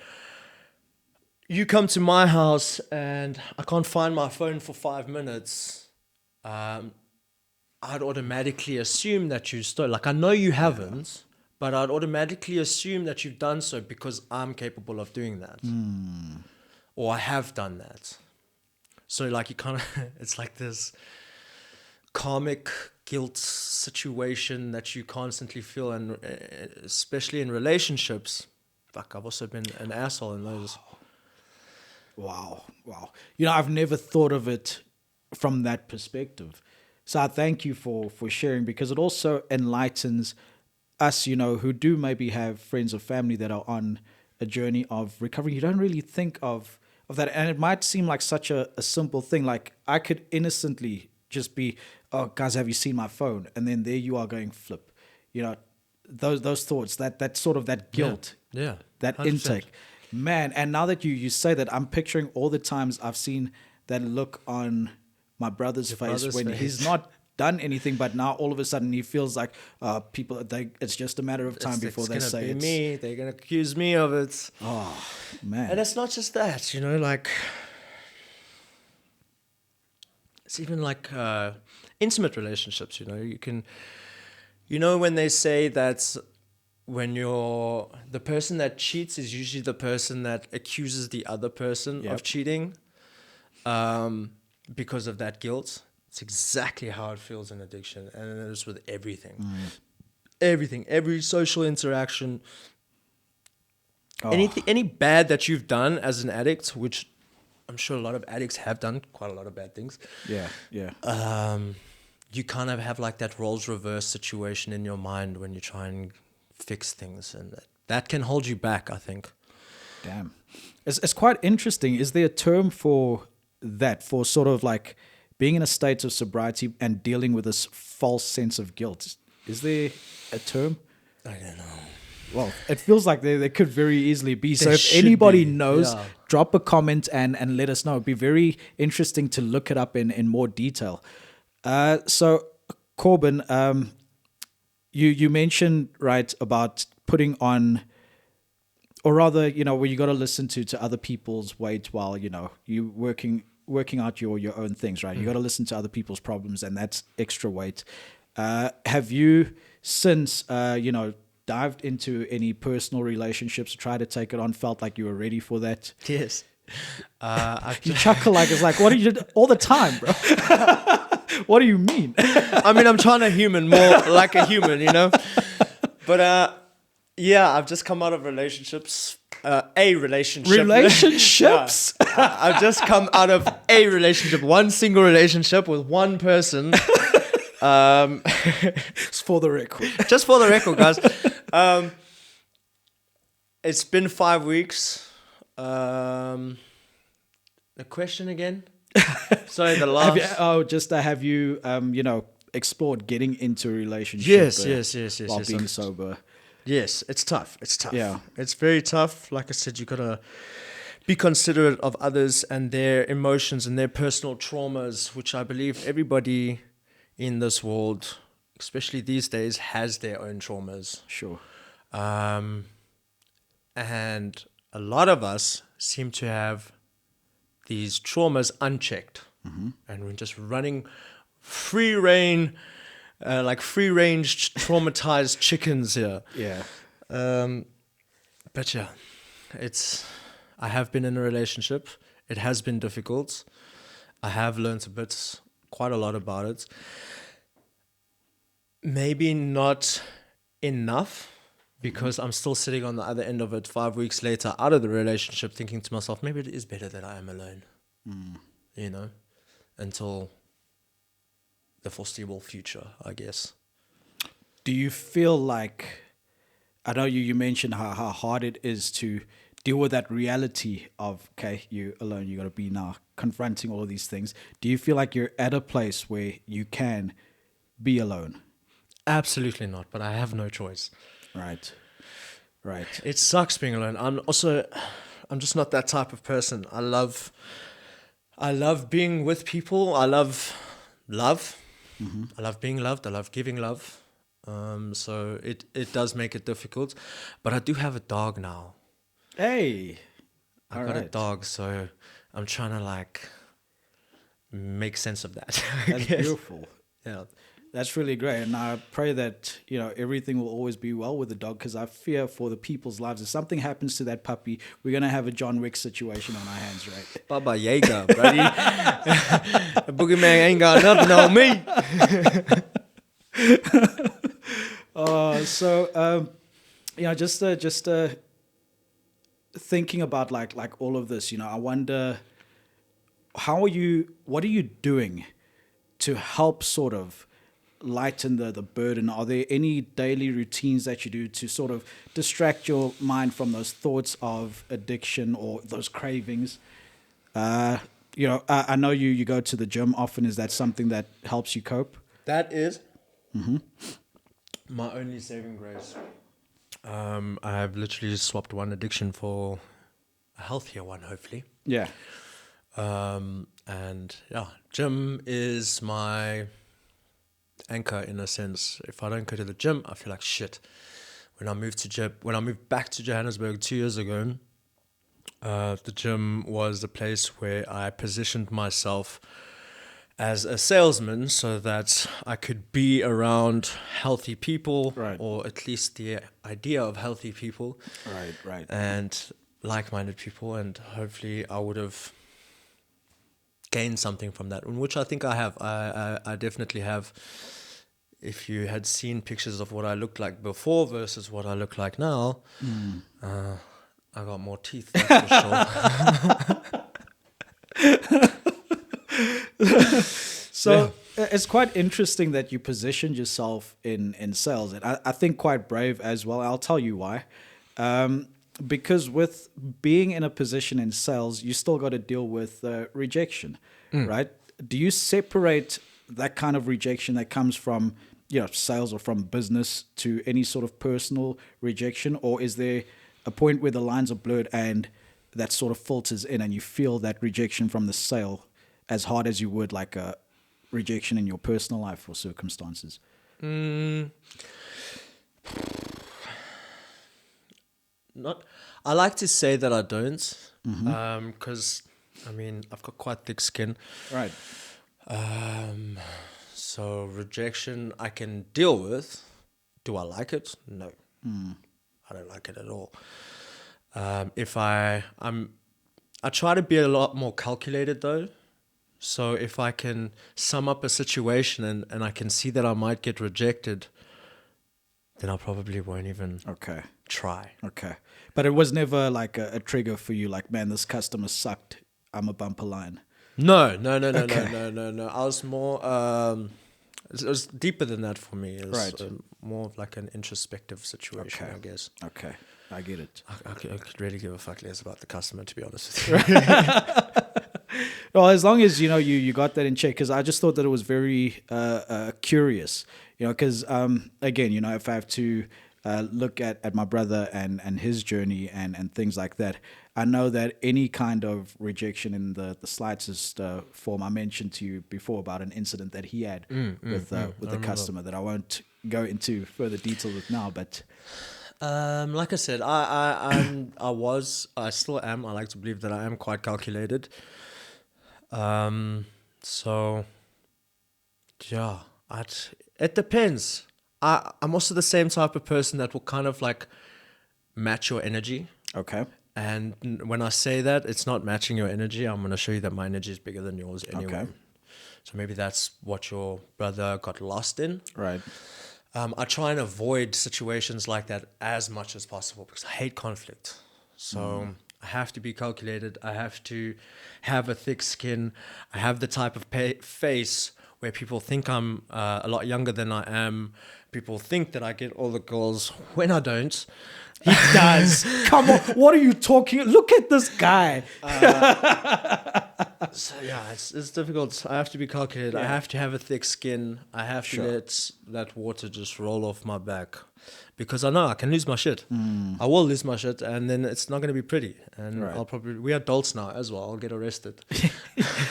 S2: you come to my house and I can't find my phone for 5 minutes. I'd automatically assume that you stole. Like I know you haven't, but I'd automatically assume that you've done so because I'm capable of doing that. Or I have done that. So like you kind of, it's like this karmic guilt situation that you constantly feel, and especially in relationships. Fuck, I've also been an asshole in those.
S1: Wow. You know, I've never thought of it from that perspective. So I thank you for sharing, because it also enlightens us, you know, who do maybe have friends or family that are on a journey of recovery. You don't really think of that. And it might seem like such a simple thing. Like I could innocently just be, oh, guys, have you seen my phone? And then there you are going flip. You know, those thoughts, that sort of that guilt,
S2: Yeah.
S1: that
S2: 100%.
S1: intake. Man, and now that you say that, I'm picturing all the times I've seen that look on my brother's face when he's not done anything, but now all of a sudden he feels like it's just a matter of time before they say
S2: it's me. They're gonna accuse me of it.
S1: Oh man.
S2: And it's not just that, you know, like it's even like intimate relationships. You know, when they say that when the person that cheats is usually the person that accuses the other person of cheating, because of that guilt. It's exactly how it feels in addiction, and it is with everything. Everything, every social interaction, any bad that you've done as an addict, which I'm sure a lot of addicts have done quite a lot of bad things.
S1: Yeah.
S2: You kind of have like that roles reverse situation in your mind when you try and fix things, and that can hold you back, I think.
S1: Damn. It's quite interesting. Is there a term for that, for sort of like being in a state of sobriety and dealing with this false sense of guilt? Is there a term?
S2: I don't know.
S1: Well, it feels like there could very easily be. So
S2: There
S1: if
S2: should
S1: anybody
S2: be,
S1: knows,
S2: yeah.
S1: drop a comment and let us know. It'd be very interesting to look it up in more detail. So Corbin, you mentioned, right, about putting on, or rather, you know, where you got to listen to other people's weight while, you know, you working out your own things, right? You got to listen to other people's problems, and that's extra weight. Have you since, dived into any personal relationships, tried to take it on, felt like you were ready for that?
S2: Yes.
S1: You chuckle like it's like, what do you do all the time, bro? What do you mean?
S2: I mean, I'm trying to human more like a human, you know? But I've just come out of relationships.
S1: Relationships?
S2: Yeah. I've just come out of a relationship, one single relationship with one person.
S1: It's for the record.
S2: Just for the record, guys. It's been 5 weeks. The question again? Sorry, the last.
S1: Have you explored getting into a relationship?
S2: Yes.
S1: While being sober.
S2: Yes, it's tough.
S1: Yeah.
S2: It's very tough. Like I said, you gotta be considerate of others and their emotions and their personal traumas, which I believe everybody in this world, especially these days, has their own traumas.
S1: Sure.
S2: And a lot of us seem to have these traumas unchecked. and we're just running free reign, like free range traumatized chickens here.
S1: Yeah.
S2: But yeah, I have been in a relationship. It has been difficult. I have learned quite a lot about it. Maybe not enough, because I'm still sitting on the other end of it 5 weeks later out of the relationship, thinking to myself, maybe it is better that I am alone, until the foreseeable future, I guess.
S1: Do you feel like, I know you mentioned how hard it is to deal with that reality of, okay, you alone, you got to be now confronting all of these things. Do you feel like you're at a place where you can be alone?
S2: Absolutely not, but I have no choice.
S1: Right.
S2: It sucks being alone. I'm just not that type of person. I love being with people. I love love. I love being loved. I love giving love. So it does make it difficult, but I do have a dog now.
S1: Hey,
S2: I got a dog, so I'm trying to make sense of that.
S1: That's beautiful.
S2: Yeah.
S1: That's really great. And I pray that, everything will always be well with the dog, because I fear for the people's lives. If something happens to that puppy, we're going to have a John Wick situation on our hands, right?
S2: Baba Yaga, buddy. The boogeyman ain't got nothing on me.
S1: Just thinking about like all of this, I wonder, what are you doing to help sort of lighten the burden? Are there any daily routines that you do to sort of distract your mind from those thoughts of addiction or those cravings? I know you go to the gym often. Is that something that helps you cope?
S2: That is my only saving grace. I have literally swapped one addiction for a healthier one, hopefully.
S1: Yeah.
S2: And yeah, gym is my anchor in a sense. If I don't go to the gym, I feel like shit. When I moved back to Johannesburg 2 years ago, the gym was the place where I positioned myself as a salesman so that I could be around healthy people,
S1: right,
S2: or at least the idea of healthy people,
S1: right,
S2: and like-minded people, and hopefully I would have gained something from that, which I think I have. I definitely have. If you had seen pictures of what I looked like before versus what I look like now, I got more teeth, that's for sure.
S1: So it's quite interesting that you positioned yourself in sales, and I think quite brave as well. I'll tell you why. Because with being in a position in sales, you still got to deal with rejection, right? Do you separate that kind of rejection that comes from sales or from business to any sort of personal rejection, or is there a point where the lines are blurred and that sort of filters in and you feel that rejection from the sale as hard as you would like a rejection in your personal life or circumstances?
S2: I like to say that I don't, because I've got quite thick skin.
S1: Right.
S2: So rejection I can deal with. Do I like it? No. I don't like it at all. I try to be a lot more calculated though. So if I can sum up a situation and I can see that I might get rejected, then I probably won't even try.
S1: Okay. But it was never like a trigger for you, like, man, this customer sucked, I'm a bumper line.
S2: No. I was more, it was deeper than that for me. It was more of like an introspective situation, I guess.
S1: Okay, I get it.
S2: I could really give a fuck less about the customer, to be honest with you.
S1: Well, as long as, you got that in check, because I just thought that it was very curious, because, again, if I have to look at my brother and his journey and things like that, I know that any kind of rejection in the slightest form, I mentioned to you before about an incident that he had with the customer that I won't go into further detail with now, but...
S2: like I said, I still am. I like to believe that I am quite calculated. So, yeah, it depends. I'm also the same type of person that will kind of like match your energy.
S1: Okay.
S2: And when I say that, it's not matching your energy. I'm going to show you that my energy is bigger than yours anyway.
S1: Okay.
S2: So maybe that's what your brother got lost in.
S1: Right.
S2: I try and avoid situations like that as much as possible because I hate conflict. So I have to be calculated. I have to have a thick skin. I have the type of face where people think I'm a lot younger than I am. People think that I get all the girls when I don't.
S1: He does. Come on. What are you talking? Look at this guy.
S2: So yeah, it's difficult. I have to be calculated.
S1: Yeah.
S2: I have to have a thick skin. I have to
S1: Sure.
S2: let that water just roll off my back, because I know I can lose my shit. I will lose my shit, and then it's not going to be pretty. And
S1: Right.
S2: we're adults now as well. I'll get arrested.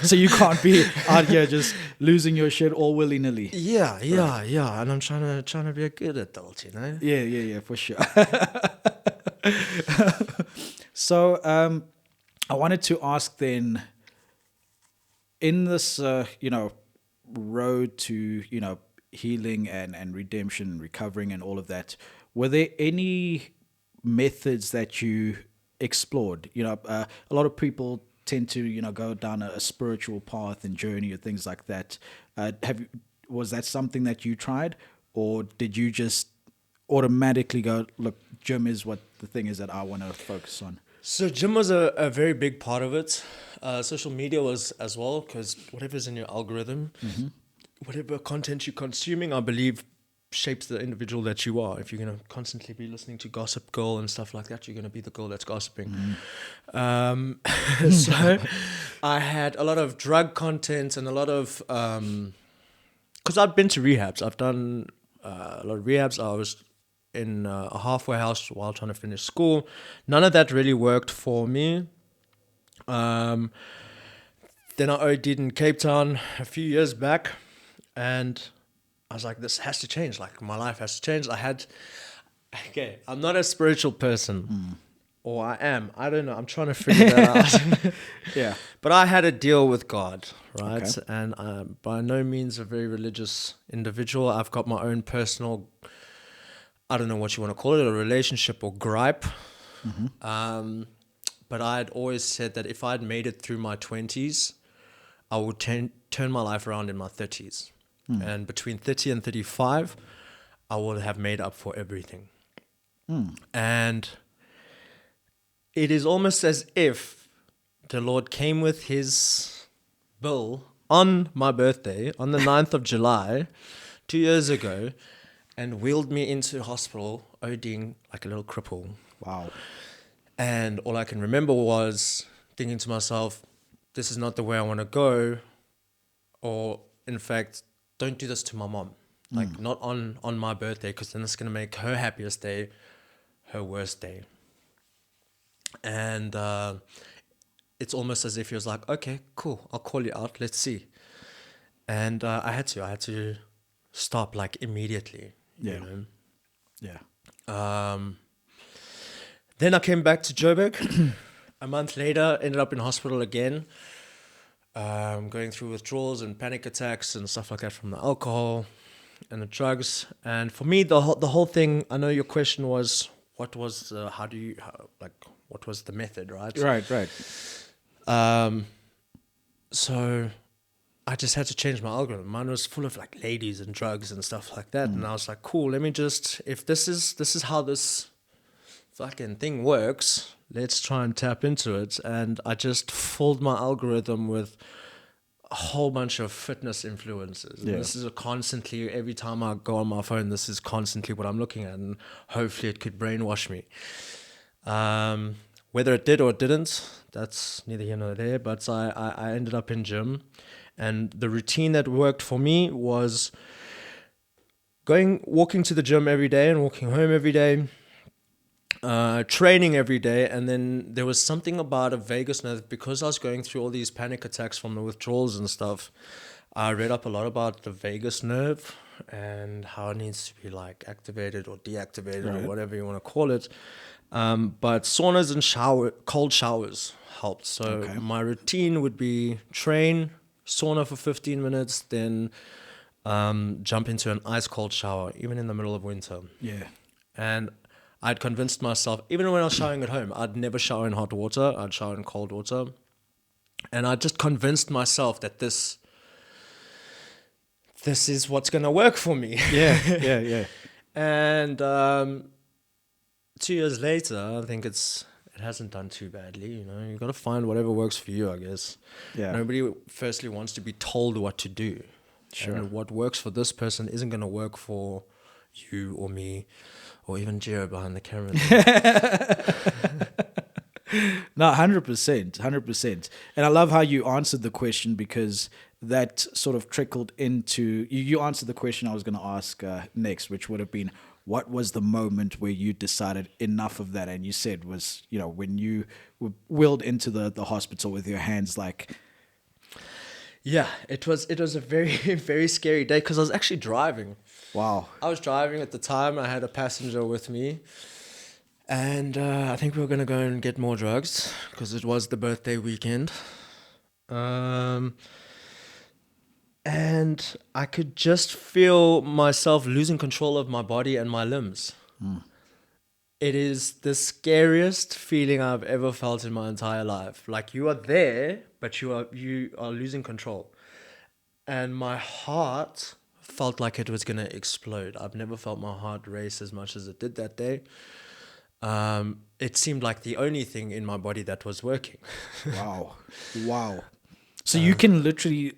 S1: So you can't be out here just losing your shit all willy nilly.
S2: Yeah. And I'm trying to be a good adult, you know.
S1: Yeah, for sure. So I wanted to ask then, in this, road to, healing and redemption and recovering and all of that, were there any methods that you explored? A lot of people tend to, go down a spiritual path and journey or things like that. Was that something that you tried, or did you just automatically go, look, gym is what the thing is that I want to focus on?
S2: So gym was a very big part of it. Social media was as well, because whatever's in your algorithm, whatever content you're consuming, I believe, shapes the individual that you are. If you're going to constantly be listening to Gossip Girl and stuff like that, you're going to be the girl that's gossiping. So I had a lot of drug content and a lot of... Because I've been to rehabs. I've done a lot of rehabs. I was in a halfway house while trying to finish school. None of that really worked for me. Then I OD'd in Cape Town a few years back, and I was like, this has to change. Like, my life has to change. I'm not a spiritual person. Or I am. I don't know. I'm trying to figure that out.
S1: Yeah.
S2: But I had a deal with God, right?
S1: Okay.
S2: And I'm by no means a very religious individual. I've got my own personal, I don't know what you want to call it, a relationship or gripe. But I had always said that if I'd made it through my 20s, I would turn my life around in my 30s. And between 30 and 35, I will have made up for everything. And it is almost as if the Lord came with his bill on my birthday, on the 9th of July, 2 years ago, and wheeled me into hospital, ODing like a little cripple.
S1: Wow.
S2: And all I can remember was thinking to myself, this is not the way I want to go. Or, in fact, don't do this to my mom. Like, not on my birthday, because then it's going to make her happiest day her worst day. And it's almost as if he was like, okay, cool, I'll call you out, let's see. And I had to stop like immediately.
S1: Yeah.
S2: You know?
S1: Yeah.
S2: Then I came back to Joburg. A month later, ended up in hospital again, going through withdrawals and panic attacks and stuff like that from the alcohol and the drugs. And for me, the whole thing, I know your question was, what was what was the method, right?
S1: Right.
S2: So I just had to change my algorithm. Mine was full of like ladies and drugs and stuff like that. And I was like, cool, let me just, if this is how this fucking thing works, let's try and tap into it. And I just filled my algorithm with a whole bunch of fitness influences. And this is constantly, every time I go on my phone, this is constantly what I'm looking at. And hopefully it could brainwash me. Whether it did or it didn't, that's neither here nor there. But I ended up in gym. And the routine that worked for me was walking to the gym every day and walking home every day, training every day. And then there was something about a vagus nerve, because I was going through all these panic attacks from the withdrawals and stuff. I read up a lot about the vagus nerve and how it needs to be like activated or deactivated or whatever you want to call it. But saunas and cold showers helped. So my routine would be train, sauna for 15 minutes, then jump into an ice cold shower, even in the middle of winter.
S1: Yeah.
S2: And I'd convinced myself, even when I was showering at home, I'd never shower in hot water. I'd shower in cold water. And I just convinced myself that this is what's going to work for me.
S1: Yeah.
S2: And 2 years later, I think it hasn't done too badly. You know, you got to find whatever works for you, I guess.
S1: Yeah.
S2: Nobody firstly wants to be told what to do.
S1: Sure.
S2: And what works for this person isn't going to work for you or me or even Gio behind the camera.
S1: No, 100%. And I love how you answered the question, because that sort of trickled into, you answered the question I was going to ask next, which would have been, what was the moment where you decided enough of that? And you said was, you know, when you were wheeled into the hospital with your hands like...
S2: Yeah, it was a very, very scary day because I was actually driving.
S1: Wow.
S2: I was driving at the time. I had a passenger with me. And I think we were going to go and get more drugs because it was the birthday weekend. And I could just feel myself losing control of my body and my limbs. It is the scariest feeling I've ever felt in my entire life. Like, you are there, but you are losing control. And my heart felt like it was going to explode. I've never felt my heart race as much as it did that day. It seemed like the only thing in my body that was working.
S1: Wow. So you can literally,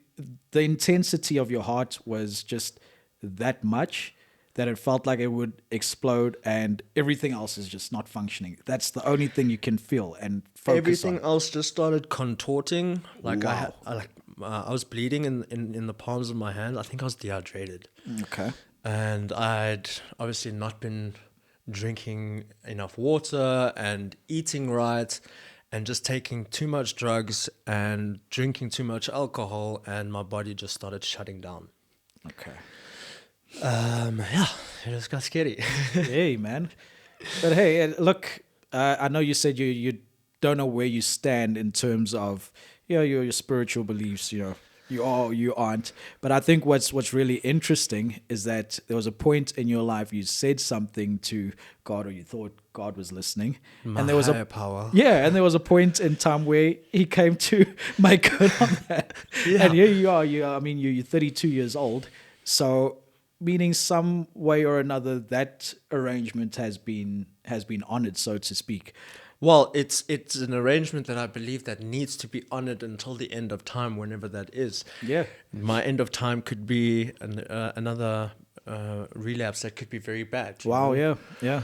S1: the intensity of your heart was just that much that it felt like it would explode and everything else is just not functioning. That's the only thing you can feel and focus
S2: Everything
S1: on.
S2: else just started contorting. Like,
S1: Wow.
S2: I was bleeding in the palms of my hand. I think I was dehydrated.
S1: Okay.
S2: And I'd obviously not been drinking enough water and eating right and just taking too much drugs and drinking too much alcohol, and my body just started shutting down.
S1: Okay.
S2: Yeah, it just got scary.
S1: Hey, man. But hey, look, I know you said you don't know where you stand in terms of, you know, your spiritual beliefs, you know, you are, you aren't. But I think what's really interesting is that there was a point in your life you said something to God, or you thought God was listening.
S2: My
S1: there was
S2: higher power.
S1: Yeah, and there was a point in time where he came to make good on that.
S2: Yeah.
S1: And here you are, you're 32 years old. So meaning some way or another that arrangement has been honored, so to speak.
S2: Well, it's an arrangement that I believe that needs to be honored until the end of time, whenever that is.
S1: Yeah.
S2: My end of time could be another relapse that could be very bad. you
S1: Wow.
S2: know?
S1: Yeah.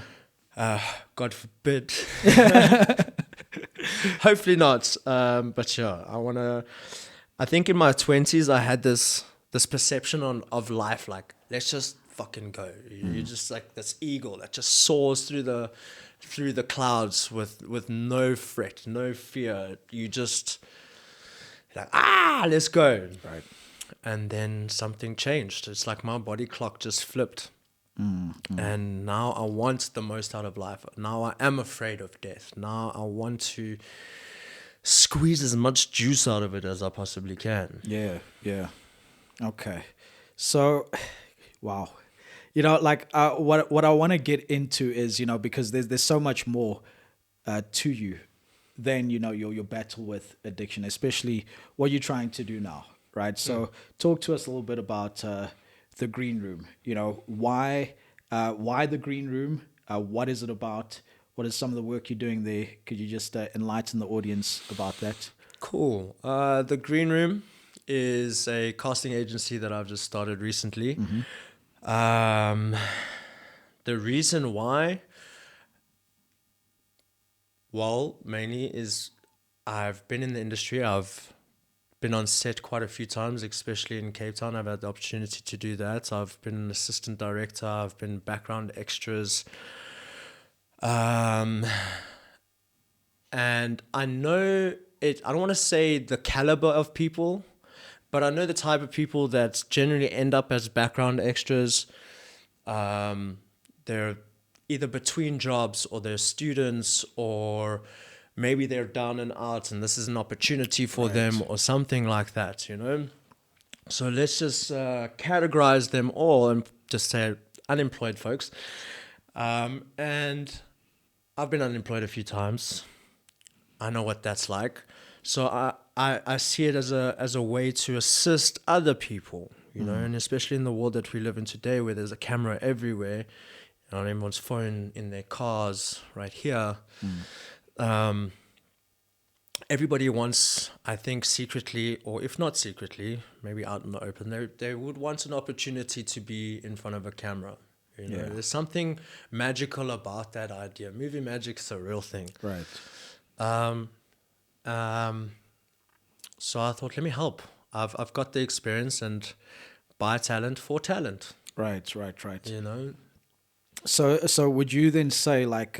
S2: God forbid. Hopefully not. But yeah, I think in my 20s I had this perception of life, like, let's just fucking go. You're just like this eagle that just soars through the clouds with no fret, no fear. You just like, let's go.
S1: Right.
S2: And then something changed. It's like my body clock just flipped. And now I want the most out of life. Now I am afraid of death. Now I want to squeeze as much juice out of it as I possibly can.
S1: Yeah. Okay. So, wow. You know, like what I want to get into is, you know, because there's so much more to you than, you know, your battle with addiction, especially what you're trying to do now, right? So talk to us a little bit about the Greenroom. You know, why the Greenroom? What is it about? What is some of the work you're doing there? Could you just enlighten the audience about that?
S2: Cool. The Greenroom is a casting agency that I've just started recently. The reason why, well, mainly is I've been in the industry. I've been on set quite a few times, especially in Cape Town. I've had the opportunity to do that. I've been an assistant director. I've been background extras. And I know it, I don't want to say the caliber of people, but I know the type of people that generally end up as background extras. They're either between jobs, or they're students, or maybe they're down and out and this is an opportunity for them or something like that, you know. So let's just categorize them all and just say unemployed folks. And I've been unemployed a few times. I know what that's like. So I see it as a way to assist other people, you know, and especially in the world that we live in today where there's a camera everywhere, on everyone's phone, in their cars, right here. Everybody wants, I think, secretly, or if not secretly, maybe out in the open, they would want an opportunity to be in front of a camera. You know, there's something magical about that idea. Movie magic's a real thing.
S1: Right.
S2: So I thought, let me help. I've got the experience and buy talent for talent.
S1: Right.
S2: You know.
S1: So would you then say like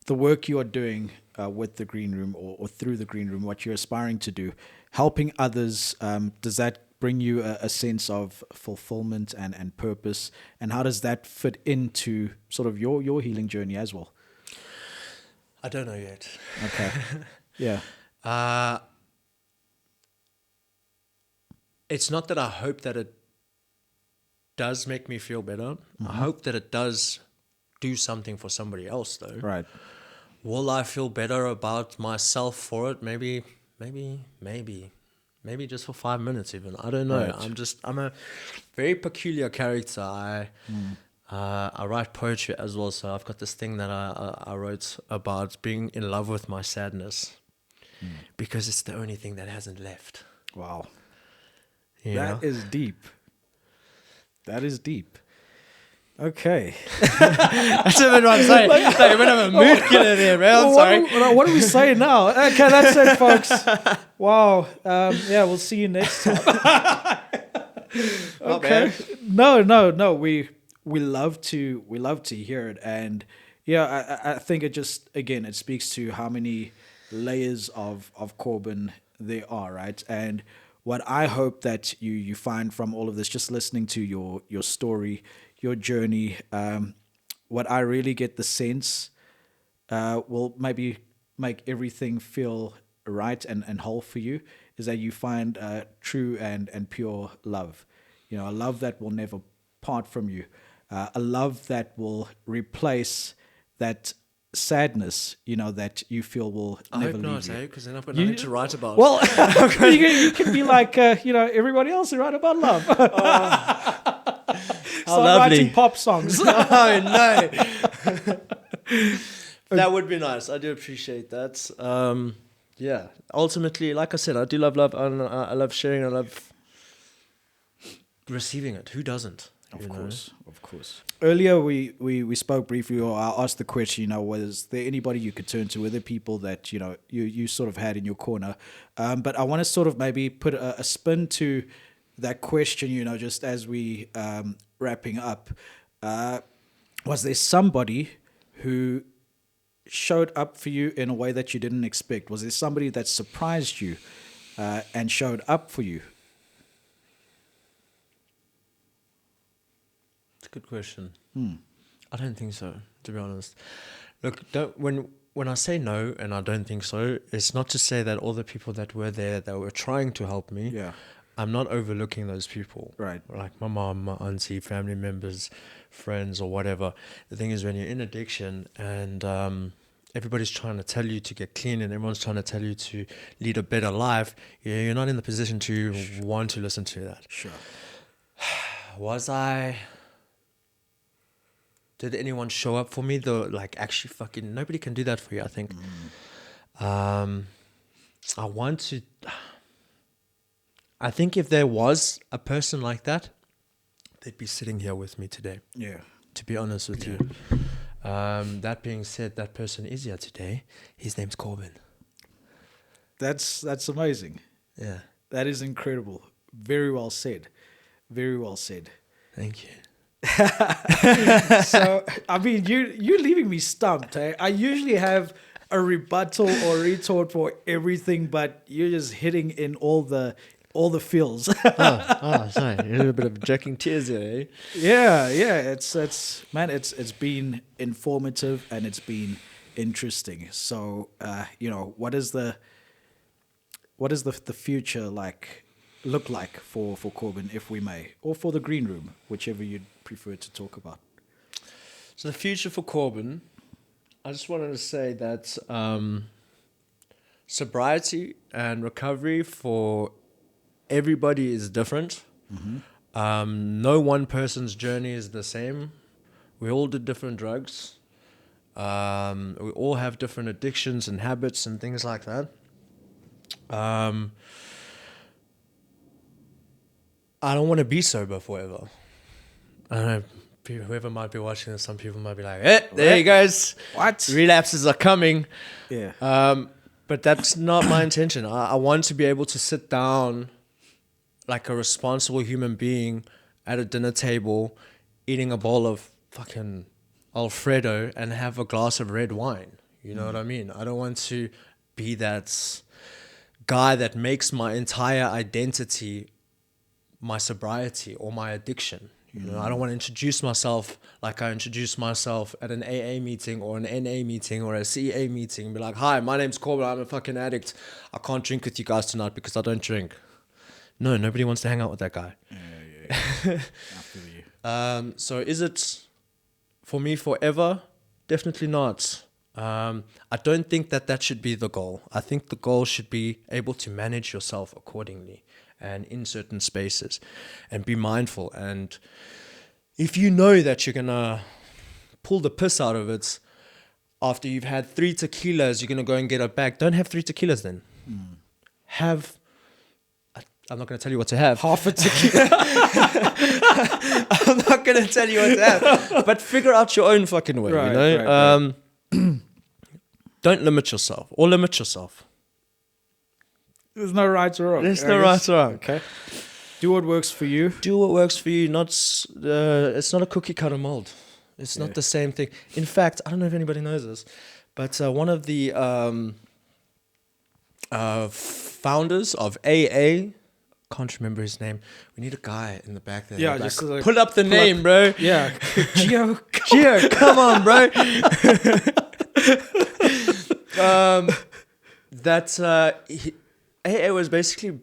S1: the work you are doing with the Green Room or through the Green Room, what you're aspiring to do, helping others, does that bring you a sense of fulfillment and purpose? And how does that fit into sort of your healing journey as well?
S2: I don't know yet.
S1: Okay. Yeah.
S2: It's not that I hope that it does make me feel better. I hope that it does do something for somebody else, though.
S1: Right.
S2: Will I feel better about myself for it? Maybe just for 5 minutes even. I don't know.
S1: Right.
S2: I'm a very peculiar character. I write poetry as well, so I've got this thing that I wrote about being in love with my sadness because it's the only thing that hasn't left.
S1: Wow.
S2: That
S1: is deep. That is deep. Okay.
S2: That's a bit what I'm saying. Like a bit of a mood killer there, bro. I'm sorry.
S1: What do we say now? Okay, that's it, folks. Wow. Yeah, we'll see you next time. Okay. No. We love to hear it, and yeah, I think it just again it speaks to how many layers of Corbin there are, right? And what I hope that you find from all of this, just listening to your story, your journey, what I really get the sense will maybe make everything feel right and whole for you is that you find true and pure love. You know, a love that will never part from you, a love that will replace that sadness, you know, that you feel will never leave you.
S2: Because then I've got nothing to write about.
S1: Well, you can be like, everybody else and write about love. Start writing pop songs.
S2: Oh, no. That would be nice. I do appreciate that. Yeah. Ultimately, like I said, I do love love. And I love sharing. I love receiving it. Who doesn't?
S1: Of course. Earlier, we spoke briefly, or I asked the question, was there anybody you could turn to? Were there people that, you sort of had in your corner? But I want to sort of maybe put a spin to that question, just as we wrapping up. Was there somebody who showed up for you in a way that you didn't expect? Was there somebody that surprised you and showed up for you?
S2: It's a good question. I don't think so, to be honest. Look, when I say no and I don't think so, it's not to say that all the people that were there that were trying to help me, I'm not overlooking those people.
S1: Right.
S2: Like my mom, my auntie, family members, friends, or whatever. The thing is, when you're in addiction and everybody's trying to tell you to get clean and everyone's trying to tell you to lead a better life, you're not in the position to want to listen to that.
S1: Sure.
S2: Did anyone show up for me though? Like, actually, fucking nobody can do that for you, I think. I think if there was a person like that, they'd be sitting here with me today.
S1: Yeah.
S2: To be honest with you. That being said, that person is here today. His name's Corbin.
S1: That's amazing.
S2: Yeah.
S1: That is incredible. Very well said. Very well said.
S2: Thank you.
S1: So, I mean, you're leaving me stumped. Eh? I usually have a rebuttal or retort for everything, but you're just hitting in all the feels.
S2: Sorry, a little bit of jerking tears there. Eh?
S1: Yeah. It's been informative and it's been Interesting. So, what is the future look like for Corbin, if we may, or for the green room, whichever you'd prefer to talk about?
S2: So the future for Corbin, I just wanted to say that sobriety and recovery for everybody is different. No one person's journey is the same. We all did different drugs. We all have different addictions and habits and things like that. I don't want to be sober forever. I don't know. Whoever might be watching this, some people might be like, there you guys.
S1: What?
S2: Relapses are coming.
S1: Yeah.
S2: But that's not my intention. I want to be able to sit down like a responsible human being at a dinner table, eating a bowl of fucking Alfredo and have a glass of red wine. You know what I mean? I don't want to be that guy that makes my entire identity my sobriety or my addiction. You know, I don't want to introduce myself like I introduce myself at an AA meeting or an NA meeting or a CA meeting and be like, hi, my name's Corbin, I'm a fucking addict. I can't drink with you guys tonight because I don't drink. No, nobody wants to hang out with that guy.
S1: Yeah. I feel you.
S2: So is it for me forever? Definitely not. I don't think that should be the goal. I think the goal should be able to manage yourself accordingly and in certain spaces and be mindful. And if you know that you're going to pull the piss out of it after you've had 3 tequilas, you're going to go and get it back. Don't have 3 tequilas then. Have... I'm not going to tell you what to have.
S1: Half a tequila.
S2: I'm not going to tell you what to have. But figure out your own fucking way,
S1: Right,
S2: you know?
S1: right.
S2: Don't limit yourself or limit yourself.
S1: There's no right or wrong.
S2: There's no right or wrong.
S1: Okay. Do what works for you.
S2: Do what works for you. It's not a cookie cutter mold. It's not the same thing. In fact, I don't know if anybody knows this, but one of the founders of AA, can't remember his name. We need a guy in the back there.
S1: Yeah,
S2: like,
S1: just like
S2: pull up the name, bro.
S1: Yeah. Gio.
S2: Come on, bro. AA was basically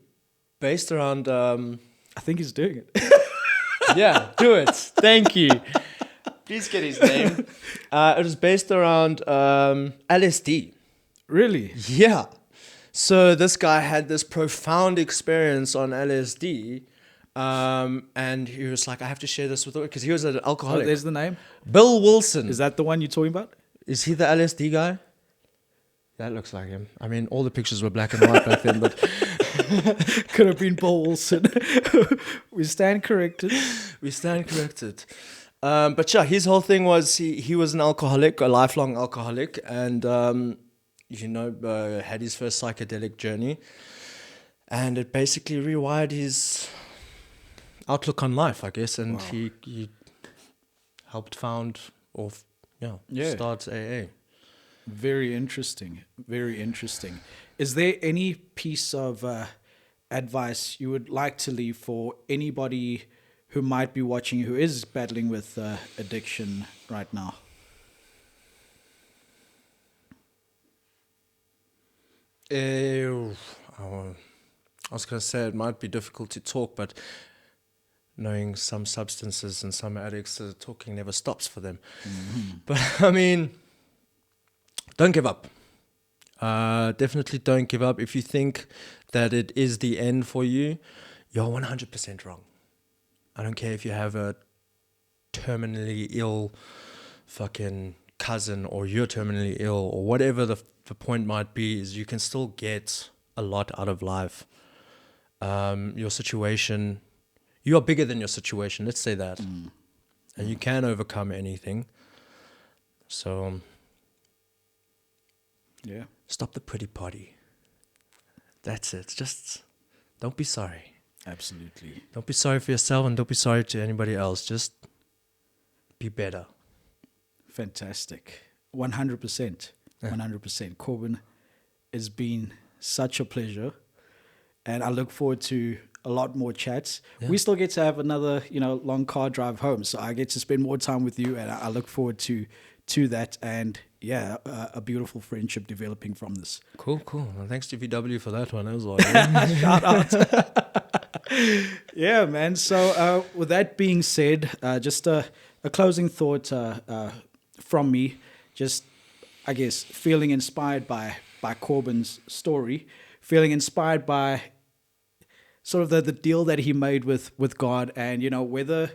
S2: based around.
S1: I think he's doing it.
S2: Yeah, do it. Thank you. Please get his name. It was based around LSD.
S1: Really?
S2: Yeah. So this guy had this profound experience on LSD, and he was like, I have to share this with you, because he was an
S1: Oh,
S2: alcoholic.
S1: there's the name.
S2: Bill Wilson.
S1: Is that the one you're talking about?
S2: Is he the LSD guy? That looks like him. I mean, all the pictures were black and white back then, but
S1: Could have been Paul Wilson. We stand corrected.
S2: we stand corrected. But yeah, his whole thing was he was an alcoholic, a lifelong alcoholic, and had his first psychedelic journey, and it basically rewired his outlook on life, I guess, and he helped found or start AA.
S1: Very interesting. Very interesting. Is there any piece of advice you would like to leave for anybody who might be watching who is battling with addiction right now?
S2: I was going to say it might be difficult to talk, but knowing some substances and some addicts, talking never stops for them. Mm-hmm. But I mean, don't give up. Definitely don't give up. If you think that it is the end for you, you're 100% wrong. I don't care if you have a terminally ill fucking cousin or you're terminally ill or whatever the point might be, is you can still get a lot out of life. Your situation, you are bigger than your situation, let's say that. And you can overcome anything. So stop the pity party. That's it. Just don't be sorry.
S1: Absolutely.
S2: Don't be sorry for yourself and don't be sorry to anybody else. Just be better.
S1: Fantastic. 100%. 100%. Corbin, it's been such a pleasure. And I look forward to a lot more chats. Yeah. We still get to have another, long car drive home. So I get to spend more time with you, and I look forward to that. And yeah, a beautiful friendship developing from this.
S3: Cool. Well, thanks to VW for that one as well.
S1: Shout out. Yeah, man. So with that being said, just a closing thought from me. Just, I guess, feeling inspired by Corbin's story, feeling inspired by sort of the deal that he made with God, and whether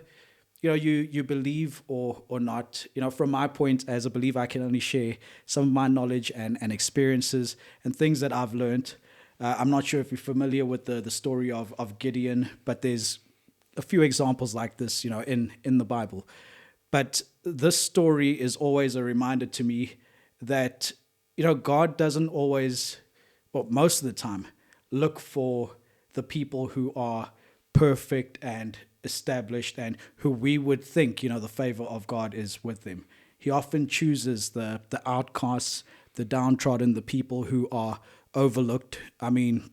S1: you believe or not. From my point as a believer, I can only share some of my knowledge and experiences and things that I've learned. I'm not sure if you're familiar with the story of Gideon, but there's a few examples like this, in the Bible. But this story is always a reminder to me that, God doesn't always, well, most of the time, look for the people who are perfect and established and who we would think, the favor of God is with them. He often chooses the outcasts, the downtrodden, the people who are overlooked. I mean,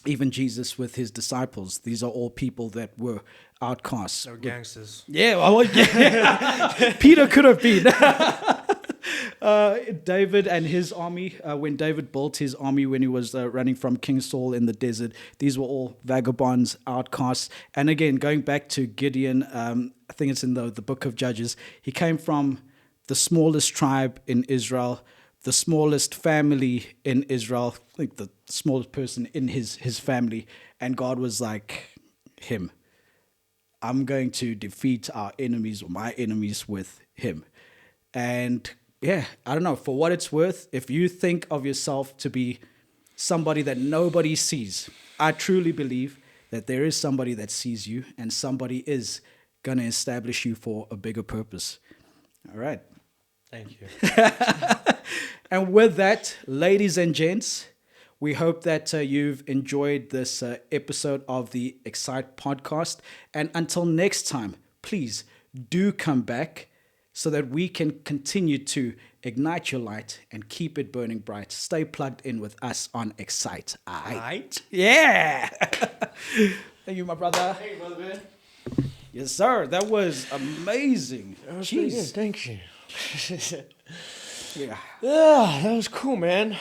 S1: even Jesus with his disciples, these are all people that were outcasts.
S3: They're gangsters.
S1: Yeah, well, yeah. Peter could have been. David and his army, when David built his army when he was running from King Saul in the desert, these were all vagabonds, outcasts. And again, going back to Gideon, I think it's in the book of Judges, he came from the smallest tribe in Israel, the smallest family in Israel, I think the smallest person in his family. And God was like, him. I'm going to defeat our enemies or my enemies with him. And yeah, I don't know, for what it's worth, if you think of yourself to be somebody that nobody sees, I truly believe that there is somebody that sees you and somebody is going to establish you for a bigger purpose. All right.
S3: Thank you.
S1: And with that, ladies and gents, we hope that you've enjoyed this episode of the EXC-i8 podcast. And until next time, please do come back so that we can continue to ignite your light and keep it burning bright. Stay plugged in with us on EXC-i8. Yeah. Thank you, my brother.
S2: Hey, brother, man.
S1: Yes, sir. That was amazing.
S2: That was pretty good.
S1: Jeez.
S2: Thank you.
S1: Yeah.
S2: Yeah, that was cool, man.